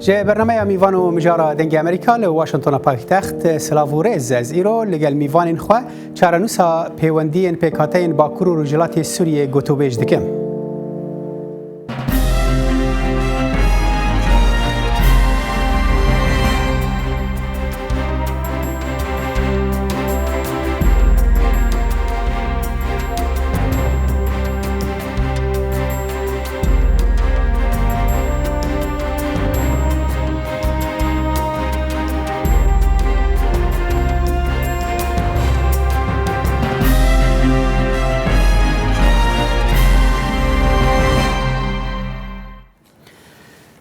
جه برنامه میوان و مجارا دنگ امریکا ل واشنطن پایتخت سلاوورز از ایرو لگل میوان خو چارنوسا پیوندی پیکاتین با کرو رجلات سوریه گوتوبیج دکم.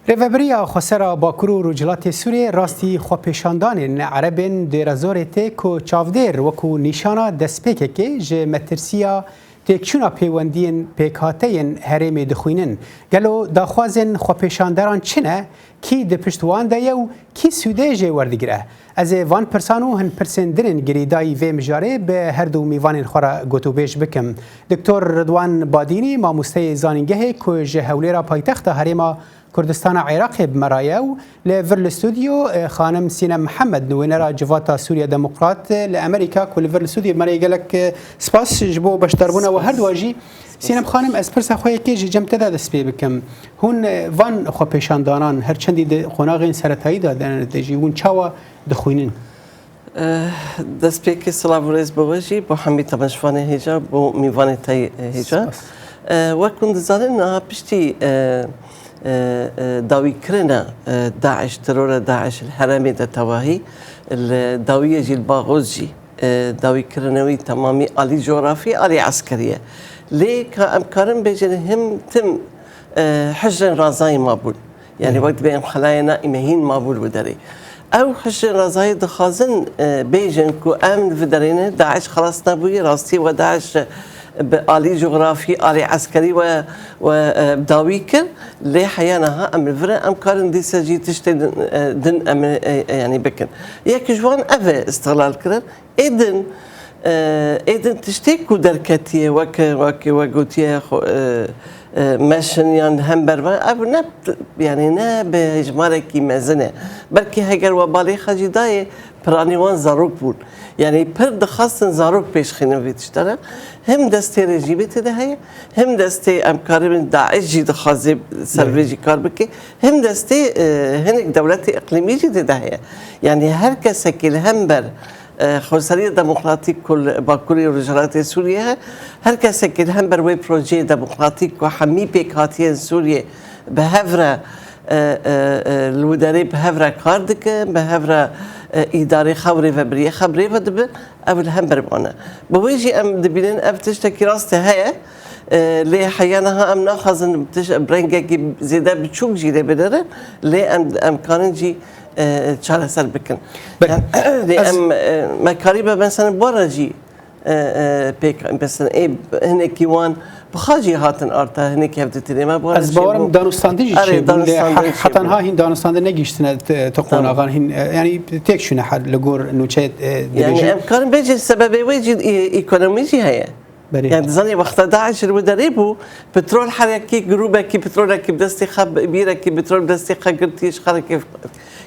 رهبری خسرا باکرو رجلات سوریه راستی خوپیشاندان عربین درازورته کو چاودر وکو نشانا دسپیکه که جه مترسیا تکشونا پیوندین پیکاتین هرم دخوینن گلو داخوازن خوپیشاندران چنه کی د پشتوان ده و کی سوده جه وردگره از وان پرسانو هن پرسندرن گریدای و مجاره به هر دو میوان خورا گوتوبیش بکم. دکتر رضوان بادینی ماموسته زانینگه که جه هولیرا پایتخت هرم کردستان عراق بمرايو لفر الاستوديو خانم سينا محمد نوينرا جواتا سوريا ديمقراط لامريكا كل فر الاستوديو مري قالك سباس جبو باش دربونا وهر واجي سينا خانم اسپرس خويا كيجي جمتدا دسبي بكم هون وان خو پیشاندانان هر چندی قوناغین سرتایی دادن دجیون چاوا دخوینن دسبي كي سلاوريز بوجي بو حمي تمشفاني هيجا بو ميواني تاي هيجا وكن زالنا بشتي داوي كرنا داعش ترور داعش الحرامي تواهي الداوية جي الباغوزي داوي كرنوي تمامي آلي جغرافي آلي عسكرية ليه كأمكارن بيجن هم تم حجر رازاي مابول يعني وقت بين خلاينا إمهين مابول ودري أو حجر رازاي دخازن بيجن كو أمن فدرينه داعش خلاص نبوي راستي وداعش بآلي جغرافي آلي عسكري وداويكر ليه حيانها أم الفرق أم كارن دي سجي تشتي دن أم يعني بكن ياك جوان أفا استغلال كرن إذن تشتيكو دركتية وقوتية ماشن يعني همبر أبو نب يعني نا بهجماركي مزنة بلكي هجر وبالي خجي داي برانيوان زاروك بول يعني برد خاصن زاروك بيش خينا في تشتغل هم دستي رجيبة تدهية هم دستي أمكار من داعش جي دخازي سرفيجي كاربكي هم دستي هنك دولتي إقليمية جي تدهية يعني هركس كل همبر خسرية ديمقراطيك كل باكوري رجالات سوريا هركس كل همبر وي بروجي ديمقراطيك وحمي بيكاتين سوريا بهفرة الوداري بهفرة كاردك بهفرة إداري خبري فبرية خبري فدب أول همبر بونا بويجي أم دبلين أبتشتكي راسته هيا ليه حيانها أم ناخذن برنجك زيادة بتشوك جيدة بدره ليه أم كانن جي چهار سال بکن ام مکاریبه مثلا بارجی مثلا هنکی وان بخاجی هاتن آرتا هنکی هفته تریما بارجی از باورم دانستاندی حتی ها هین دانستانده نگیشتن تقون آقان هین یعنی تکشونه حد لگور نوچه يعني امکان بیجی سبب ویجی اکونومیجی هیا يعني زاني وقت داعش المدربو بترول حركي جروبك بترولك بدستي خب بيرك بترول بدستي خقرتيش خارج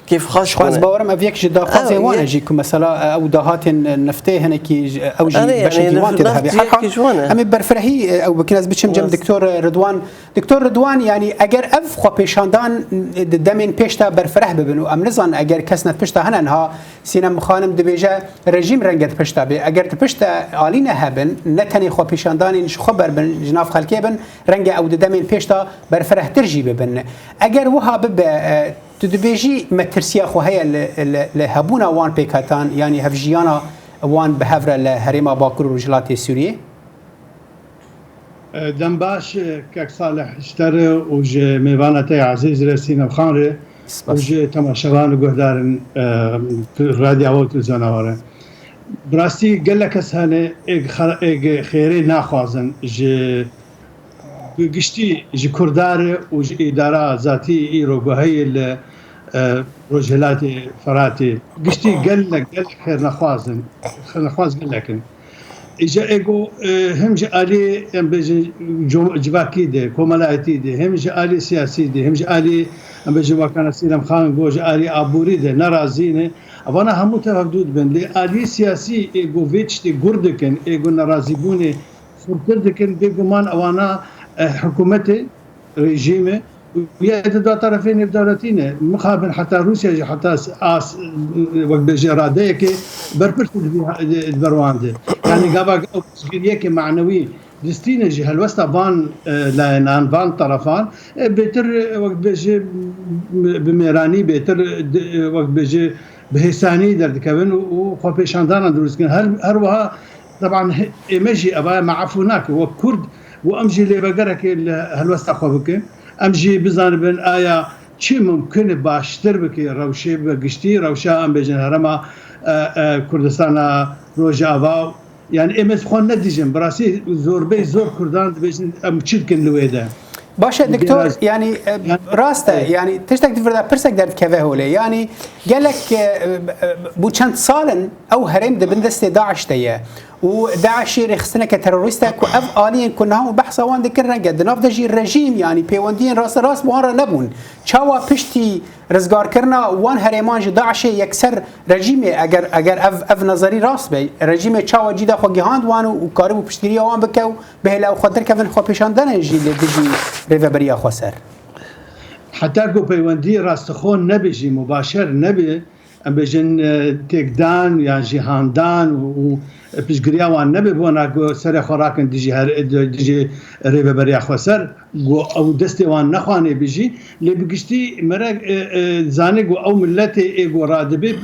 كيف خاش خاص باورم افيك جدا خاصه وانا جيكم مثلا او دهات نفته هنا كي او جي باش ديوان تذهبي حقا ام برفرهي او بكناز بتشم جم دكتور رضوان يعني اگر اف خو پیشاندان دمن پیشتا برفره ببنو ام نزان اگر كسنت پیشتا هنها سينم خانم دبيجه رژيم رنگت پیشتا بي اگر پیشتا علينا هبن نتني خو پیشاندان خبر بن جناف خلكي بن رنگ او دمن پیشتا برفره ترجي ببن اگر وها بب تدبيجي مترسيا خو هي لهبونا وان بيكاتان يعني هفجيانا وان بهفر لهريما باكر رجلات سوريا دمباش كاك صالح اشترى وج ميفانتي عزيز رسينا خانري وج تماشاوان وقهدارن راديو وتلفزيون براستي قال لك اسهله خيري ناخوازن ج قشتي جي كردار وجي إدارة ذاتي إيرو بهاي رجلاتي فراتي قشتي قال لك خير نخواز قال لك إجا إيجو هم جالي بيجي جواكي ده كمالاتي ده هم جالي سياسي ده هم جالي بيجي وكان سيلم خان جو جالي أبوري ده نرازينه أنا هم متفقدود بين لآلي سياسي إيجو فيتش تي جوردكن إيجو نرازيبوني فرتدكن بيجمان أنا حكومتي رجيمه ويأتي دو طرفين الدولتين مقابل حتى روسيا حتى وقت بيجي راديك بربرت البروانده يعني قابا أوسجريك معنوي دستين جه الوسط فان لانان فان طرفان بيتر وقت بيجي بميراني بيتر وقت بيجي بهساني درد كابن وخوبيشاندانا دروسكن هل طبعا ماشي ابا معفوناك وكرد وامجي اللي بقرك هالوسط خوبك امجي بزانبن آیا چی ممکنه باشتر بکی روشه بگشتی روشه ام بجن هرما کردستان روجاوا يعني امس خون ندیجم براسی زور کردان بجن ام چیکن لویده باشه دكتور يعني راسته يعني تشتك تفرد برسك درد كذا هولي يعني قال لك بو چند سالن او هرم دبن دست داعش تيه وداعش رخصنا كتروريستك واف الين كنا هم بحث وان ذكرنا قد نافدجي الرجيم يعني بيوندين راس مهاره نبون چاوا پشتي رزگار کرنا وان هرمان جي داعش يكسر رجيمي اگر اف نظري راس بي رجيمي چاوا جيدا خو گهاند وانو وكاربو پشتريا وان بكو بهلا خاطر كفن خو پیشاندن جي دجي ريفبريا خسر حتى كو بيوندي راستخون نبيجي مباشر نبي ام بجن تيكدان يعني جهاندان و پیشگیری وان نبی بونا گو سر خوراکن دیجی ریبریا خسر گو او دست وان نخوانه بیجی لبگشتی مرا زانه گو او ملت ایگو رادبی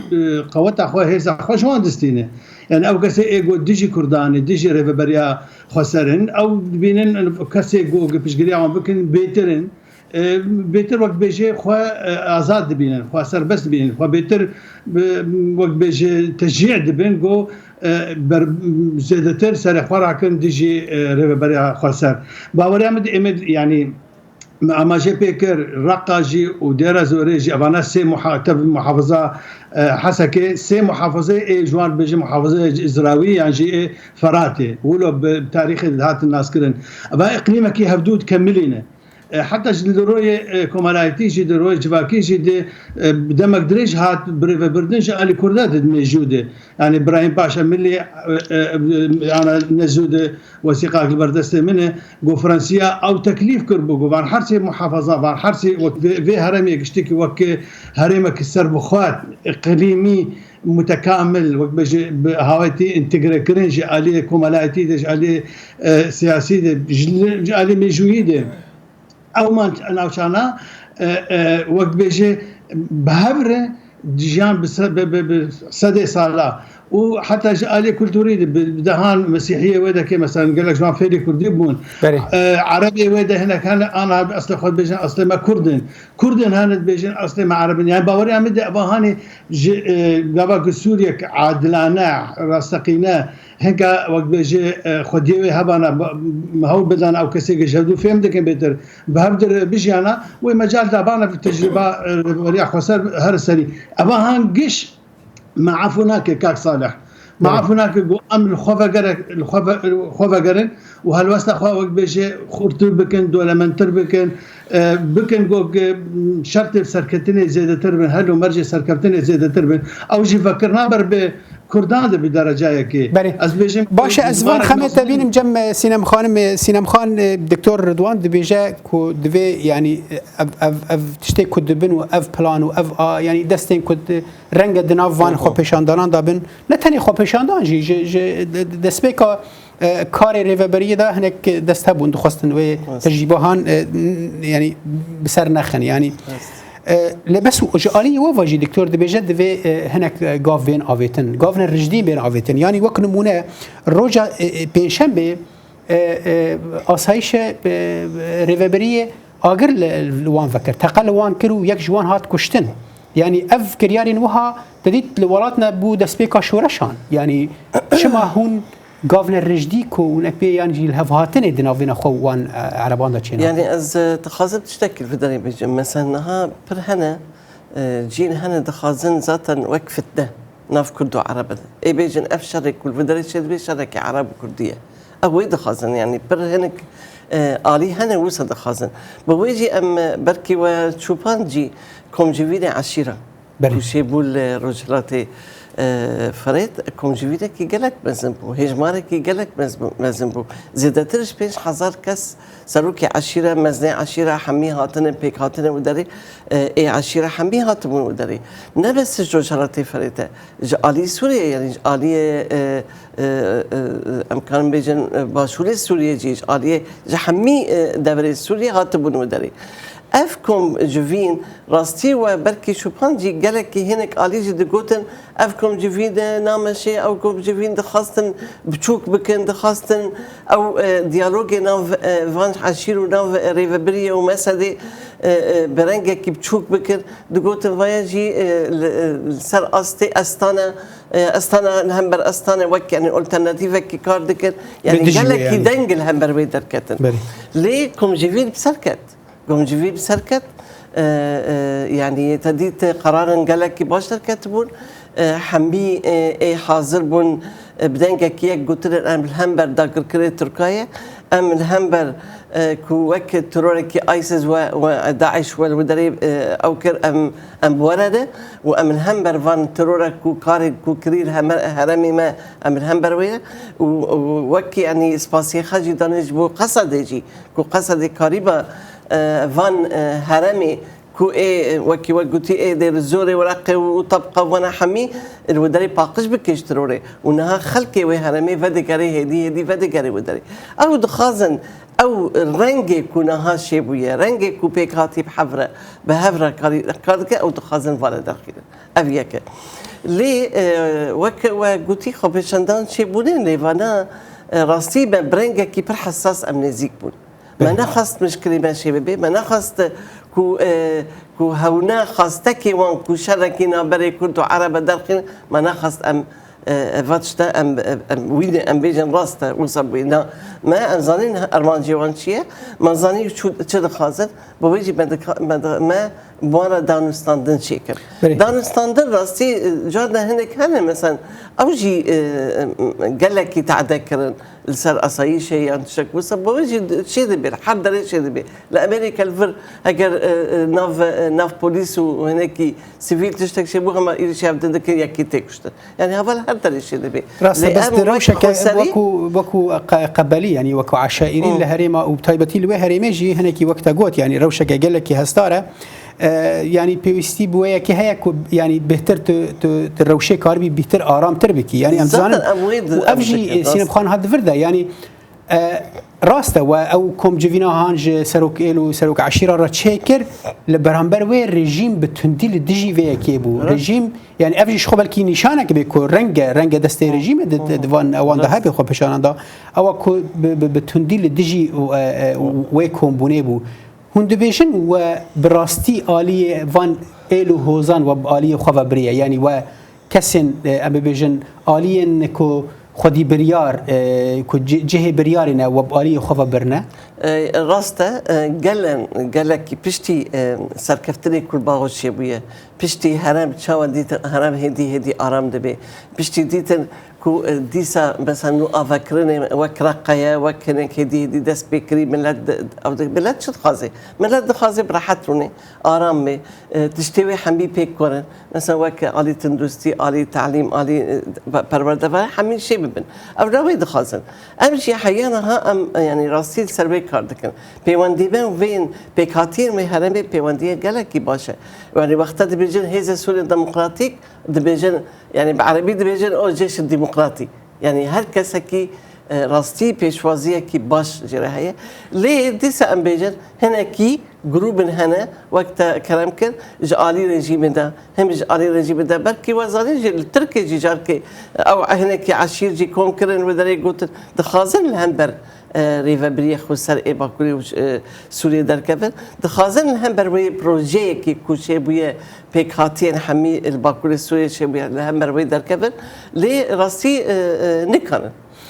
قوت خو هیز خوش وان دستینه يعني او کسی ایگو دیجی کردان دیجی ریبریا خسرن او بینن کسی گو پیشگیری وان بکن بهترین بهتر وقت بيجي خو آزاد دبين خو سربست دبين خو بهتر وقت بيجي تشجيع دبين جو زيادتر سر خوراكن ديجي ريبريا خسر باوري امد يعني اما جي بيكر رقاجي ودير زوريجي ابانا سي محافظه حسكي سي محافظه اي جوان بيجي محافظه ازراوي يعني جي فراتي ولو بتاريخ هات الناس كلن ابا اقليمك هبدود كملينه حتى جدروي كومالايتي جدروي جواكي جد دمك دريج هات بردنج على كردات موجوده يعني ابراهيم باشا ملي انا نزود وثيقه البردست منه جو فرنسيا او تكليف كربو جو بان حرسي محافظه بان حرسي في هرمي يشتكي وك هرمك السربخوات اقليمي متكامل وقت بيجي هاويتي انتجري كرنج عليه كومالايتي عليه سياسي عليه ميجويده او ما انا وشانا وقت بيجي بهبره ديجان بسدي صاله وحتى جالي كولتوري بدهان مسيحيه ودا كي مثلا قال لك جوان فيدي كردي بون عربي ودا هنا كان انا اصلا خد بيجن اصلا ما كردن هانت بيجن اصلا ما عربي يعني باوري عمد اباهاني قبا سوريا عادلانه راسقينا هنگا وقت بيجي خديوي هبانا هو بدنا او كسي جهدو فهم دك بيتر بهبدر بيجي انا ومجال دابانا في التجربه رياح خسر هرسري اباهان قش ما عفوناك كاك صالح ما عفوناك جو ام الخوفقرن وهالوسط خو بيجي خرطر بكن دوله منتر بكن جو شرط سركتني زياده تربن هلو مرجع سركتني زياده تربن او جي فكرنا بر كردان بدرجه كي از بيجم باشا ازوان خمت بينم جم سينم خان دكتور رضوان دبيجا كو دبي يعني اف تشتي كود دبن واف بلان واف يعني دستين كود رنگ دنافان خو پیشاندان دابن نه تنی خو پیشاندان جي دسبيكا كاري ريفبريه ده هناك دستبون دخستن و تجربهان يعني بسر نخن يعني لبس وجالي وفاجي دكتور دبيجد في هناك غافين افيتن غافن الرجدين بين افيتن يعني وك نمونه الروجا بينشنبه اسايش ريفبريه اگر لوان فكر تقل وان كرو يك جوان هات كشتن يعني اف كريارين وها تديت لولاتنا بو دسبيكا شورشان يعني شما هون غافن الرجديكو ونكبي يعني الهفهاتن دنافين خوان عربان دا يعني از تخازن تشتكل في دري بيجي مثلا ها برهنا جين هنا دخازن ذاتا وقفت ده ناف كردو عرب اي بيجن اف شرك والفدري شد شرك عرب وكرديه او دخازن يعني بر هنك آلي هنا وصل دخازن بويجي ام بركي وشوبانجي كوم جيفيني عشيره وشي بول رجلاتي فريت كوم جيفيني كي قالك مزنبو هجمارك كي قالك مزنبو زيادترش بيش حزار كس سروكي عشيره مزني عشيره حمي هاتن بيك هاتن وداري اي عشيره حمي هاتن وداري نبس جوجراتي فريته آلي سوريا يعني آلي امكان بيجن باشولي سوريا جيش آلي جحمي دبري سوريا هاتن وداري افكم جوفين راستي وبركي شوبانجي قالك هناك آليجي دقوتن افكم جوفين نامشي او كم جوفين دخاستن بتشوك بكن دخاستن او ديالوجي ناف فانش عشير وناف ريفابريا ومسدي برنجة كي بتشوك بكن دقوتن فياجي سر استي استانا الهمبر استانا وك يعني الترناتيفا كي كاردكن يعني قالك يدنج الهمبر ويدر كتن ليه كم جوفين بسركت قوم جيفي بسركت يعني تديت قرارا قالك باش كاتبون حمي اي حاضر بون بدنجا كيك قلت له ام الهمبر داكر كري تركيا ام الهمبر كو وك تروركي ايسس وداعش والودري او كر ام ورده وام الهمبر فان ترورك كو كاري كو كرير هرمي ما ام الهمبر ويا وك يعني سباسي خاجي دانج بو قصد يجي كو قصد قريبه فان هرمي كو اي وكي وقتي اي دير الزوري ورقي وطبقه وانا حمي الودري باقش بكيش تروري ونها خلقي وهرمي فدكري هدي فدكري ودري او دخازن او رنجي كونها شيبويه رنجي كو بيكاتي بحفره بهفره كارك او دخازن فالا داخل افيك لي وقتي خبشندان شيبونين لي فانا راستي برنجي كي بر حساس امنيزيك بون ما نخست مشكلة ماشي ببي ما نخست كو هونا خاستكي وان كو شركينا بري كردو عرب درقين ما نخست ام فاتشتا ام وين ام بيجن راستا وصبينا ما انزانين ارمانجي وانشيه ما زاني شو خازن بويجي ما بوانا دانستاندن شيكر دانستاندن راستي جارنا هناك هنا مثلا اوجي قال لك تذكر السر اصاي شيء يعني شك بس بويجي شيء دبر حضر شيء دبر لامريكا الفر اگر ناف بوليس وهناك سيفيل تشتك شيء بوها ما يجي شاب تذكر يكي تكشت يعني هذا حضر شيء دبر راست بس دروشك وكو قبلي يعني وكو عشائرين لهريما وبتايبتي لوي هريمجي هناك وقت قوت يعني روشك قال لك هستاره يعني بيستي بويا كي هيك يعني بهتر تروشي كاربي بهتر آرام تربكي يعني امزان وافجي سينب خان هاد فردا يعني راسته او كوم جيفينا هانج سروك إلو سروك عشيرة را تشيكر لبرهمبر وي ريجيم بتندي لدجي فيا كيبو ريجيم يعني افجي شخو بالكي نشانك بيكو رنجة دستي ريجيم دفان اوان ده هاي بيخو بشانان دا او كو بتندي لدجي ويكم بونيبو هند بيشن وبراستي آلية فان إلو هوزان وبآلية خوفا بريا يعني وكسن أبي بيجن آلية كو خدي بريار كو جهة بريارنا وبآلية خوفا برنا راسته قالك بشتي سركفتني كل باغوش شبيه بشتي هرم شاون ديت هرم هدي آرام دبي بشتي ديتن كو ديسا مثلا نو افكرني وكرقيا وكنك هدي دس بكري ملاد او بلاد شد خازي ملاد خازي براحتوني آرامي تشتوي حمي بيكورن مثلا وك علي تندرستي علي تعليم علي پرورده حمي شيء ببن او روي دخازن امشي حيانا ها ام يعني راسيل سربي كاردكن بيوندي بن وين بكاتير مي هرمي بيوندي قالك باشه يعني وقت دبيجن هيز سوري ديمقراطيك دبيجن يعني بعربي دبيجن او جيش الديمقراطي يعني هر كسكي راستي بيشوازيه كي باش جراهيه ليه ديسا ام بيجن هنا كي جروب هنا وقت كلام كر جالي رجيم ده هم جالي رجيم ده بركي وزاري التركي جاركي او هنا كي عشير جي كون كرن ودري قلت دخازن الهنبر ريفابريه خسر اي باكوري سوريا دركبن دخازن الهنبر وي بروجي كي كوشي بويا بيكاتين حمي الباكوري سوريا شبيه الهنبر وي دركبن لي راسي نكن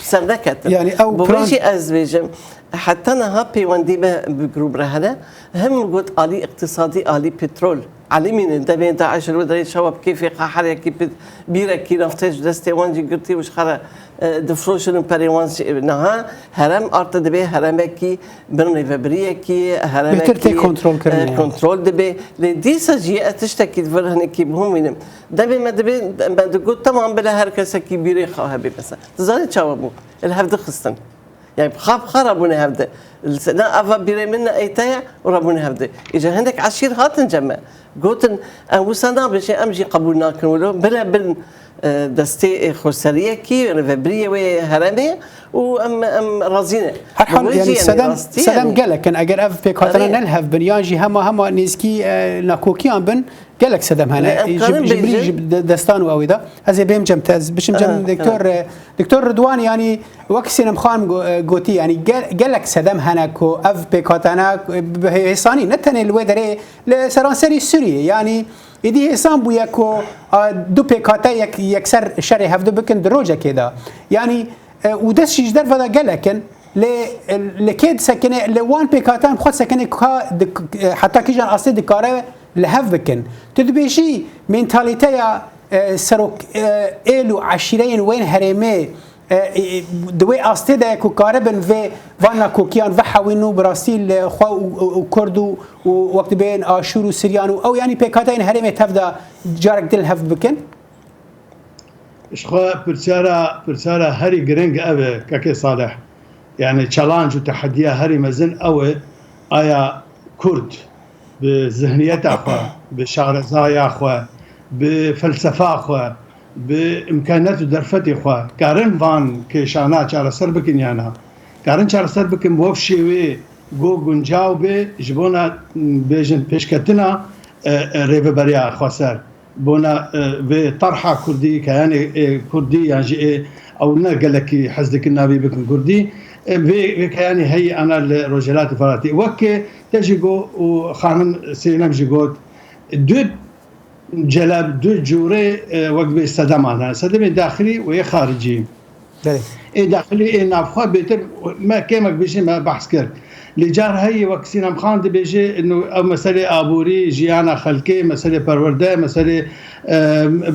سردكت يعني او بوجي ازويجم حتى انا هابي وندي بجروب رهنا هم قلت آلي اقتصادي آلي بترول علمين دبين داعش الودري شباب كيف قاحر كيف بيرا كي نفتش دستي وانجي قلتي وش خلا دفروشن بريوانس نها هرم ارت دبي هرمكي برني فبريكي هرمكي كنترول دبي دي سجي تشتكي فرهن كي بهم دبي ما تقول تمام بلا هركسه كي بيري خاهبي بس تزال شبابو الهفد خصن يعني بخاف خربونا هفده لا أفا بيري منا أيتايا وربونا هفده إذا عندك عشير هاتن جمع قلتن وسنا بشي أمجي قبولنا كنولو بلا بن دستي خسرية كي رفبرية وهرمية وأم رازينة هرحال يعني سدام قالك كان أجر أف بيك هاتنا نلهف بنيانجي هما نيزكي ناكوكيان بن قالك سدام هنا جبري دستان وأويدا هذا بهم جمتاز بشم جم دكتور رضوان يعني وكسين مخان قوتي يعني قالك سدام هنا كو أف بيك هاتنا بهيساني نتني الودري لسرانسري سوريا يعني إدي إنسان بوياكو دو بيكاتا يكسر شري هفدو بكن دروجة كده يعني ودس شيء جدار فدا قالكن لكيد سكنة لوان بيكاتان خد سكنة حتى كيجان أصلي دكارة لهف بكن تدبيشي منتاليتيا سروك إلو عشرين وين هرمي دوي أستيدا كوكاربن في فانا كوكيان وحوينو براسيل خوا وكردو ووقت بين آشور وسريانو أو يعني بيكاتين هرمي تفدا جارك دل هف بكن إشخوا برسالة هري جرينج أبي كاكي صالح يعني تشالنج وتحديات هري مزن أوي آيا كرد بذهنية أخوة بشعرزايا أخوة بفلسفة أخوة بإمكانات ودرفتي خوا كارن فان كيشانا چارە سەر بکن یانا كارن چارە سەر بکن بۆ شێوێ گۆ گونجاو بێ ji بۆنا بێژن پێشکەتنا رێڤەبەریا خواسەر بۆنا بێ تەرحا کوردی کەیانی کوردی یانژی ئەو نەگەلێکی حەز دەکرد ناوی بکن کوردی بێ کەیانی هەیە ئەنا لە ڕۆژهەلاتی فەڵاتی وەکێ تەژی گۆ و خانم سێنەمژی گۆت دوێ جلب دو جوره وقت به صدام داخلی و خارجی داخلی نافخوا بهتر ما كيمك بيجي ما بحث كر لجار هي وكسين ام خان بيجي انه مساله ابوري جيانا خلقي مساله پرورده مساله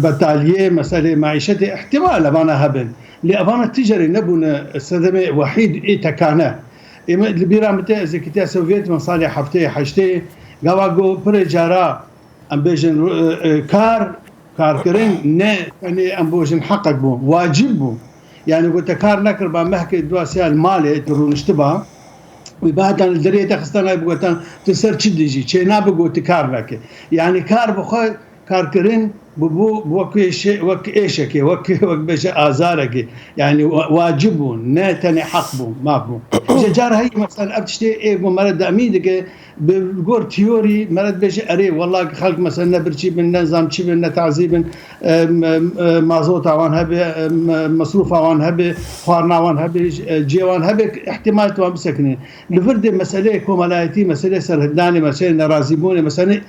بتاليه مساله معيشتي احتمال انا هبن لابانا التجاري نبونا صدمه وحيد تكانا البيرامتي زكيتي السوفيت مصالح حفتي حشتي غواغو برجارا ام بيجن كار نه يعني ام بوجن حقك بو واجب بو يعني قلت كار نكر بمحكي دواسي المالي ترون اشتباه وبعد ان الدريه تخستنا بقولتن تسر تشديجي تشينا بقولت كار لك يعني كار بخو كار كرين بو وك شيء وك ايشك وك بش ازارك يعني واجب نتني حق بو ما بو جار هي مثلا ابتشتي اي مرض اميدك بقول تيوري مرض بش اري والله خلق مثلا برشي من نظام شي من تعذيب مازوت وان هبه مصروف وان هبه خارنا وان هبه جيوان هبه احتمال تو مسكني لفرد مساله كومالاتي مساله سرهداني مساله رازيبوني مساله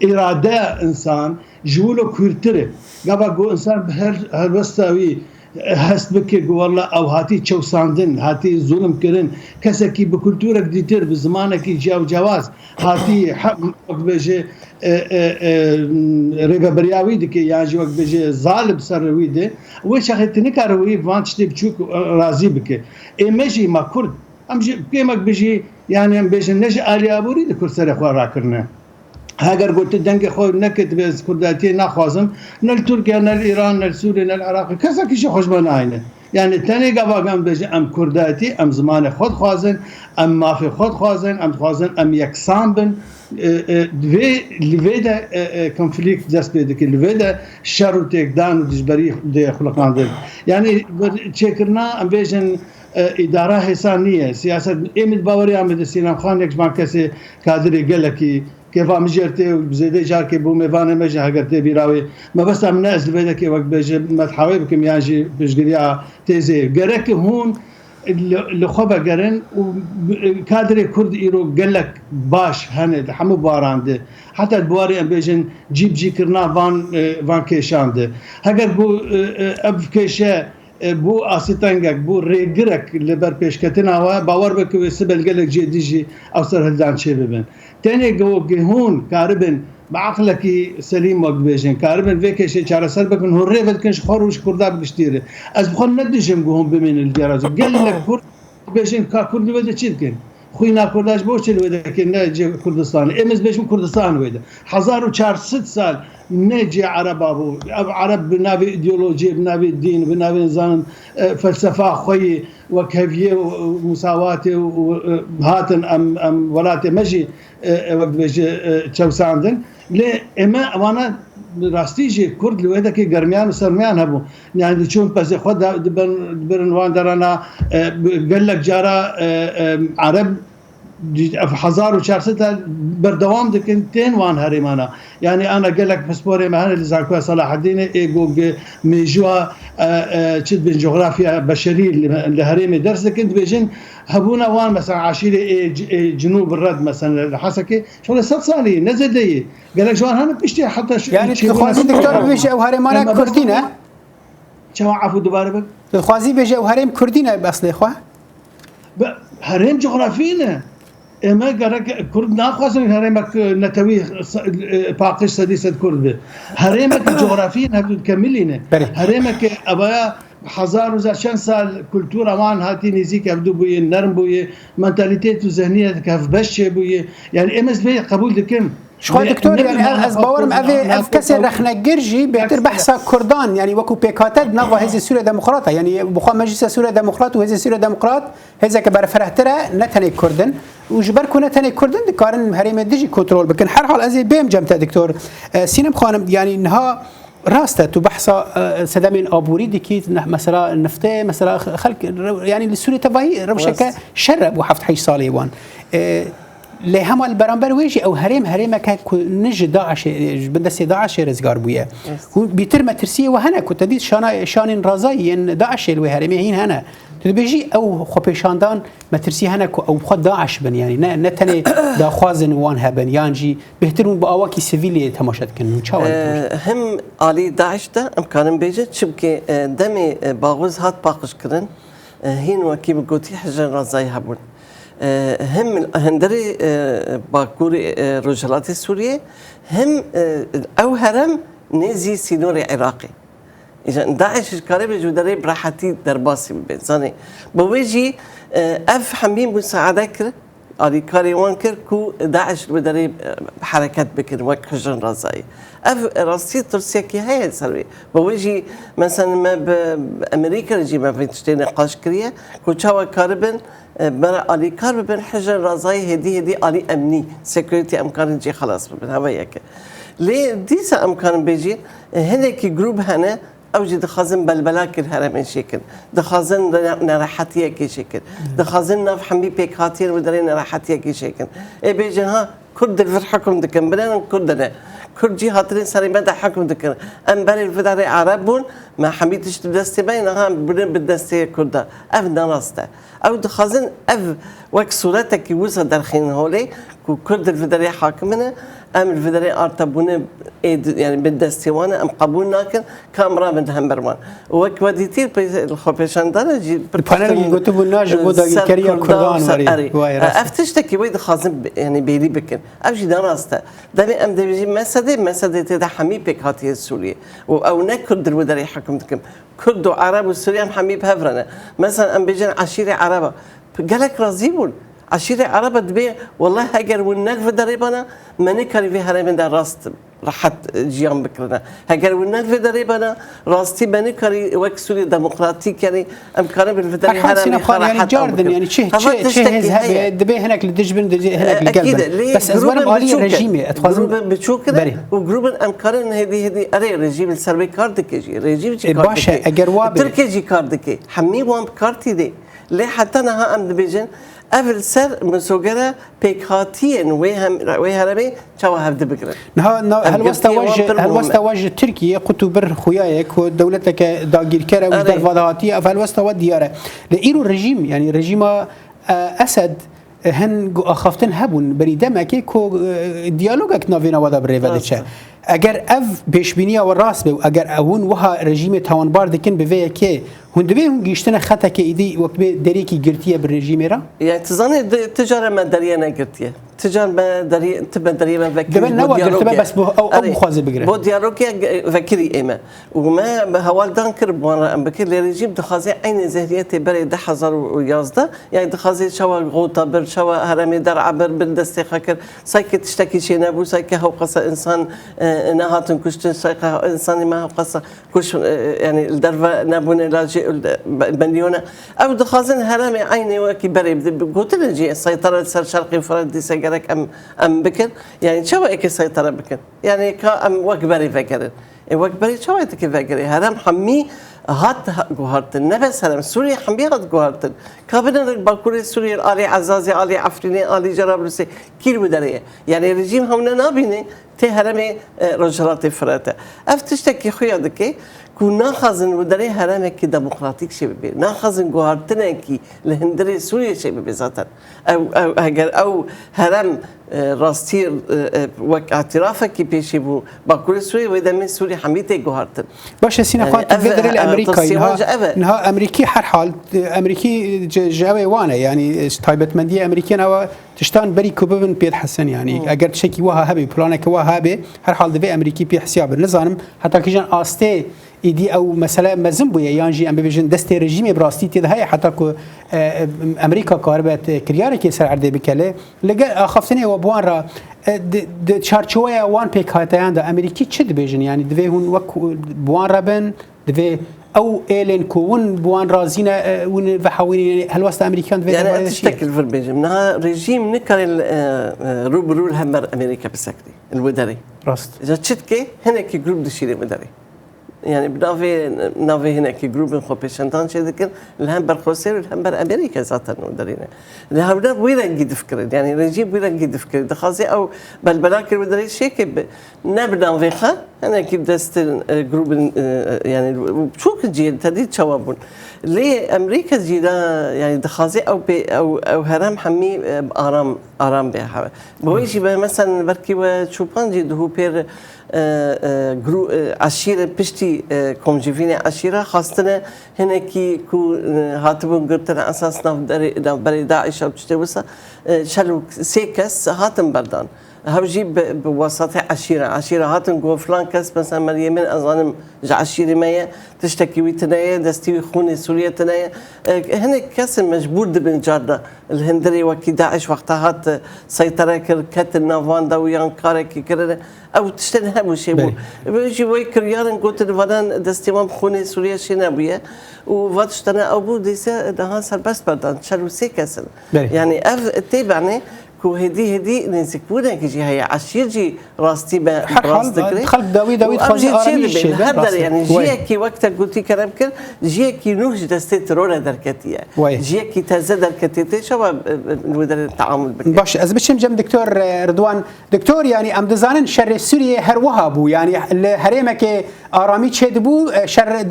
اراده انسان جولو كورتره قبا جو انسان بهر وستاوي هست بكي والله او هاتي تشوساندن هاتي ظلم كرن كسكي بكولتورك ديتر بزمانك جاو جواز هاتي حق بيجي ريبا برياوي دكي يعني وقت بيجي ظالم سروي ده وش اخذتني كاروي فانتش تبچوك راضي بك اي ماشي ما كرد امجي كيمك بيجي يعني بيجي نجي الي ابوري دكرسر اخو راكرنا هاگر قلت دنگ خو نكت بز كرداتي ناخوازم نل تركيا نل ايران نل سوريا نل العراق كذا كشي خوشبان عينه يعني تاني قباقام بيجي ام كرداتي ام زمان خود خوازن ام مافي خود خوازن ام خوازن ام يكسان بن لفيدا كونفليكت دست بيدك لفيدا شر وتقدان ودجبري دي خلقان دي يعني تشكرنا ام بيجن اداره حسانيه سياسه امد باوري عمد سينام خان يك جماعه كسي كادري قال لك كيف مجرتي وبزيدي جاركي بو ميفانا مجا هاجرتي بيراوي ما بس عم ناس بدك وقت بيجي ما تحاوي بكم ياجي بجريا تيزي جرك هون اللي خبا جرن وكادري كرد ايرو قال لك باش هند حمو باراند حتى البواري ام بيجن جي كرنا فان كيشاند هاجر بو اب كيشه بو آسیتانگک بو ریگرک لبر پیشکتنا و باور بکوی سبل گلک جدیجی او سر هلدان چه ببین تاني جو جهون كاربن بعقلك سليم وقت بيجن كاربن فيك شيء شارع سربك من هو ريفد كنش خور وش كردا بكشتيره از بخون ندجم قوهم بمن الجراز قال لك كرد بيجن كرد ودا تشيدكن خوينا كرداش بوش الودا كن نجي كردستان امز بيجن كردستان ودا 1400 سال نجي عرب ابو عرب بنابي ايديولوجي بنابي الدين بنابي نظام فلسفه خوي وكيفيه ومساواه وهاتن ام ولات مجي وقت بيجي تشوساندن لي اما وانا راستيجي كرد لويدا كي گرميان وسرميان هبو يعني چون بس خود دبرن وان درنا قال لك جارا عرب 1400 بردوام دكن تين وان هريمانا يعني انا قال لك باسبوري مهن اللي زعكوا صلاح الدين ايجو ميجوا تشد بين جغرافيا بشريه اللي هريمي درس كنت بيجن هبونا وان مثلا عشيره جنوب الرد مثلا حسكي شغله 6 سالي نزل دي قال لك جوان هنا بيشتي حتى يعني تخوازي دكتور بيجي او هريمانا كردينه شو عفوا دوباره بك تخوازي بيجي او هريم كردينه باصل اخوه هريم جغرافينا اما قالك كرد ناخذ هرمك نتوي باقش سديسه كرد هرمك جغرافيا كملينا هرمك ابا 1000 سال كولتورا مان هاتي نزيك ابدو بوي نرم بوي منتاليتيت وذهنيه كف بش بوي يعني امس في قبول دكم شو دكتور يعني از باورم اف كسي رخنا جرجي بيتر بحثا كردان يعني وكو بيكاتد نغوا هذه سوريا ديمقراطيه يعني بخوا مجلس سوريا ديمقراط وهذه سوريا ديمقراط هذا كبر فرحتره نتني كردن وجبركو نتني كردن دكارن هريم ديجي كنترول بكن حر حال ازي بيم جمتا دكتور سينم خانم يعني انها راسته تبحثا سدامين ابوري ديكي مثلا نفته مثلا خلق يعني لسوريا تبعي روشكه شرب وحفت حي صالي وان لی هم البرانبر ویجی او هریم که نج داعش بدست داعش رزگار بویه و بیتر مترسیه و هنه که تدید شان رازایی داعش الوی هرمی هین هنه تبیجی او خپشاندان مترسی هنه که او خود داعش بن یعنی نه تنه داخوازن وان هبن یعنی بهترون با آواکی سیویلی تماشات کنن هم علی داعش ده امکانم بیجه چبکه دمی باغوز هات باقش کردن هین وکی بگوتی حجر رازایی هبون هم هندري باكوري رجالات سوريا هم او هرم نزي سينوري عراقي اذا داعش كارب جودري براحتي درباسي بزاني بويجي اف حميم مساعده كر علي كاري وانكر كو داعش بدري حركات بكر وك حجن رازاي اف راسي ترسيا كي هي سروي بويجي مثلا ما بامريكا رجي ما فيتشتي نقاش كريه كو تشاوا كاربن برا علي كارب بن حجر رازاي هدي علي امني سكيورتي امكان جي خلاص بن هوايك ليه ديسا امكان بيجي هناك جروب هنا اوجي دخازن بلبلاك الهرم شكل دخازن نراحتيه كي شكل دخازن ناف حمي بيكاتين ودرين نراحتيه كي شكل اي بيجي ها كرد الحكم دكن بدنا كردنا كرد جي هاترين سري مدى حكم دكن ام بري الفداري عربون ما حميتش تدستي بينها بدستي كردا اف نراسته او دخازن اف وك صورتك يوصل درخين هولي كرد الفداري حاكمنا ام الفداري ارتبونه يعني بالدستيوانه ام قبول ناكن كاميرا من همبرمان وك وديتير الخوبشان درجي البانل قلت بناج بودا كريا كردان افتشتكي ويد خازن يعني بيلي بكن ابجي دراسته دبي ام دبي مسدي تدا حمي بكاتي السوريه او نكرد الفداري حكمتكم كرد وعرب والسوريان حمي بهفرنا مثلا ام بيجن عشيره عربه قالك رازيبون عشيرة عربة دبي والله هاجر والناك في دريبنا ما نكري في هرمين ده راست راحت جيام بكرنا هاجر والناك في دريبنا راستي ما نكري وكسوري ديمقراطيك يعني أمكانه بالفدرالي هرمين يعني جاردن يعني شيء دبي هناك للدجبن هناك للقلب بس أزوان مالي رجيمي أتخاذ بتشوف كده وجروب أمكانه هذه أري رجيم السربي كاردك يجي رجيم باشا أجر واب تركي جي كاردك حمي وام كارتي دي ليه حتى أنا هم بيجن أول سر مسوجرة بيكاتين ويهربي شو هفد بكرة. هل واستواج تركيا قطبر خيايك ودولتك داغير كرا وجدار فضاعتية هل واستوى دياره لإيرو الرجيم يعني رجيم أسد هن خافتن هبون بريدما كي كو ديالوجك نافينا ودا بريفادتشا اگر اف پیشبینی و راست به اگر اون وها رژیم تاوانبار دکن به وی که هندوی هم گیشتن خطا که ایدی وقت به دری کی گرتیه بر رژیم را يعني تظن تجارة مدارية نقرتيه تجارة مدارية تبى مدارية ما فكري دبن نوع قرتبه بس او مخازن بقرا بود ديالوجيا فكري إما وما هوال دانكر بوانا أم بكر لرجيم دخازي عين زهرية بري 2011 يعني دخازي شوا غوطة بر شوا هرمي در عبر بالدستي خكر سايك تشتكي شيء نبو سايك هو قصة إنسان نهاتن كشتن سايك إنسان ما هو قصة كش يعني الدرفة نبون لاجئ بنيونا أو دخازن هرمي عيني وكي بري قلت لجي السيطرة سر شرقي فرنسي سجلك أم بكر يعني شو إيك السيطرة بكر يعني كأم وكبري فكرن وكبري شو إيك فكري هرم حمي هات جوهرتن نفس هرم سوريا حمي هات جوهرتن كابنا الباكوري سوريا آلي عزازي آلي عفريني آلي جرابلسي كيلو دريه يعني رجيم همنا نابيني تهرمي رجلات فراتا أفتشتكي خويا دكي كون ناخذن ودري هرمك ديمقراطيك شيء ببي ناخذن جوهرتنا كي لهندري سوريا شيء ببي ذاتا أو هرم راستي وك اعترافك بيشيبو باكل سوريا وإذا من سوريا حميته جوهرتن باش سينا قانت الفدرالي الأمريكي نها أمريكي هر حال أمريكي جاوي وانا يعني تايبت مندية أمريكية أو تشتان بري كوبن بيد حسن يعني أجر تشكي وها هبي بلانك وها هبي هر حال دبي أمريكي بيحسياب النظام حتى كيجان آستي إيدي أو مثلا مزمبوية يانجي أم بيجن دستي رجيم براستي تدهاي حتى كو أمريكا كاربت كريارة كيسر عرضي بكله لقى خفتني وبوان را شارشوية وان بيك هاتيان دا أمريكي تشد بيجن يعني دفي هون وك بوان رابن دفي أو إيلين كون بوان رازينا ون بحاولين هل وسط أمريكان دفي يعني تشتكل في البيجن منها رجيم نكر روبرو الهمر أمريكا بسكري الودري راست إذا تشتكي هناك جروب دشيري مدري يعني بنافي هناك جروب من خوبيشنتان شيء ذكر الهم برخوسير والهم بر أمريكا ذاتنا ودرينا لهؤلاء وين جد فكر يعني رجيم وين جد فكر دخازي أو بالبلاكر ودري شيء كب نبنا فيها أنا كيف دست جروب يعني شو كجيل تدي شوابون ليه أمريكا جيلا يعني دخازي أو هرم حمي آرام بها بويجي مثلا بركي وشوبان جد هو بير عشيرة بشتي كومجيفيني عشيرة خاصة هنا كي كو هاتبون قرتنا أساس ناف بري داعش أو بشتي وسا شلو سيكس هاتم بردان هبجي بوساطة عشيرة هاتن جو فلان كس مثلا مريمين أظن عشيرة مية تشتكي ويتنايا دستي خوني سوريا تنايا هنا كس مجبور دبن جارنا الهندري وكي داعش وقتها هات سيطرة كركت النافان دا ويان كارك كرنا أو تشتني هبو شيء بيجي وي كريان قلت الفلان دستي خوني سوريا شنابية وفاتشتنا أبو ديسا ده سربس بردان شلو سيكسن يعني تابعني كو هدي نسكونا كيجي هي عشير جي راستي براس دكري خلق داوي تخرج آراميش هذا يعني جيكي وقتها قلتي كلام كر جيكي نوج دستت رونا دركتيه جيكي تزا دركتيه شو نقدر التعامل بك باش ازبشم جم دكتور رضوان دكتور يعني ام دزانن شر سوريا هر وهابو يعني هريمك آرامی چه دبو شر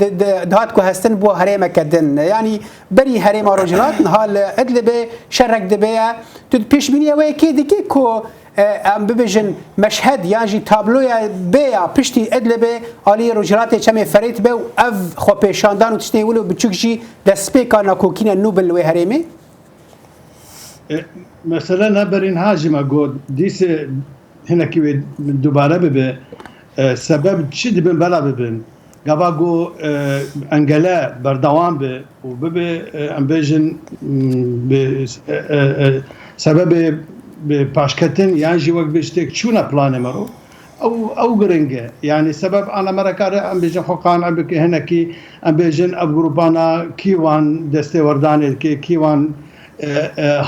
دهات کو هستن بو هريمك دن يعني بري هريم رجلات حال عدل به شرك دبه تو پیش بینی و کی دیگه کو ام ببجن مشهد یانجی تابلویا بیا پشتی عدل به علی رجلات چم فرید به اف خو پیشاندان و تشتی ولو بچوکجی دسپیکا ناکوکینا نوبل و هريمه مثلا برين هاجم قود ديس هنا كي دوباره به سبب تشد بن بلا ببن قباقو انجلا بردوام به وبه امبيجن سبب باشكتن يانجي وقت بيشتك شونا بلان مرو او غرينجا يعني سبب انا مركا امبيجن حقان عبك هنا كي امبيجن ابغروبانا كيوان دستي وردان كيوان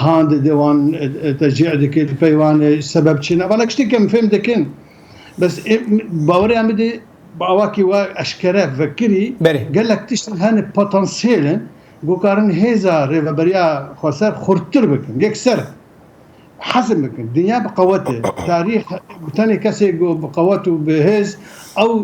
هاند ديوان تشجيع ديك البيوان سبب شنو انا كشتي فهم دكن بس باوري عمدي باواكي واشكره فكري قال لك تشتغل هان بوتنسيال قارن هيزا ريفابريا خسر خرتر بكن يكسر حسب ممكن الدنيا بقوته تاريخ تاني كسي بقوته بهز او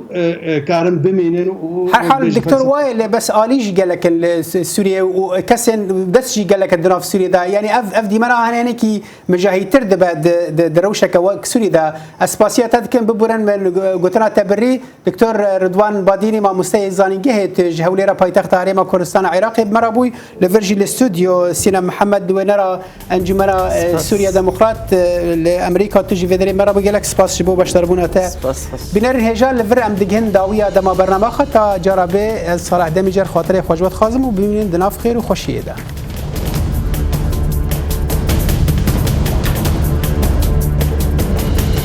كارم بمينن هر حال دكتور وائل بس آليش قال لك سوريا وكسن بس قال لك الدنا في سوريا ده يعني اف دي مرة هنا كي مجاهي ترد بعد دروشة كواك سوريا ده اسباسيات كان ببرن من قطنا تبري دكتور رضوان باديني ما مستوى زاني جهت جهوليرا بايتخت هرم كردستان عراقي مرابوي لفرجي الاستوديو سينا محمد ونرى انجمنا سوريا ديمقراط لامريكا تجي في دري مرابوي قال لك سباس شبو باش ضربونا تا بنر الهجال لفر ام دگهن داویا دما برنامه خطا جربه صلاح دمیجر خاطر خوشوت خازم و ببینید دناف خیر و خوشیه ده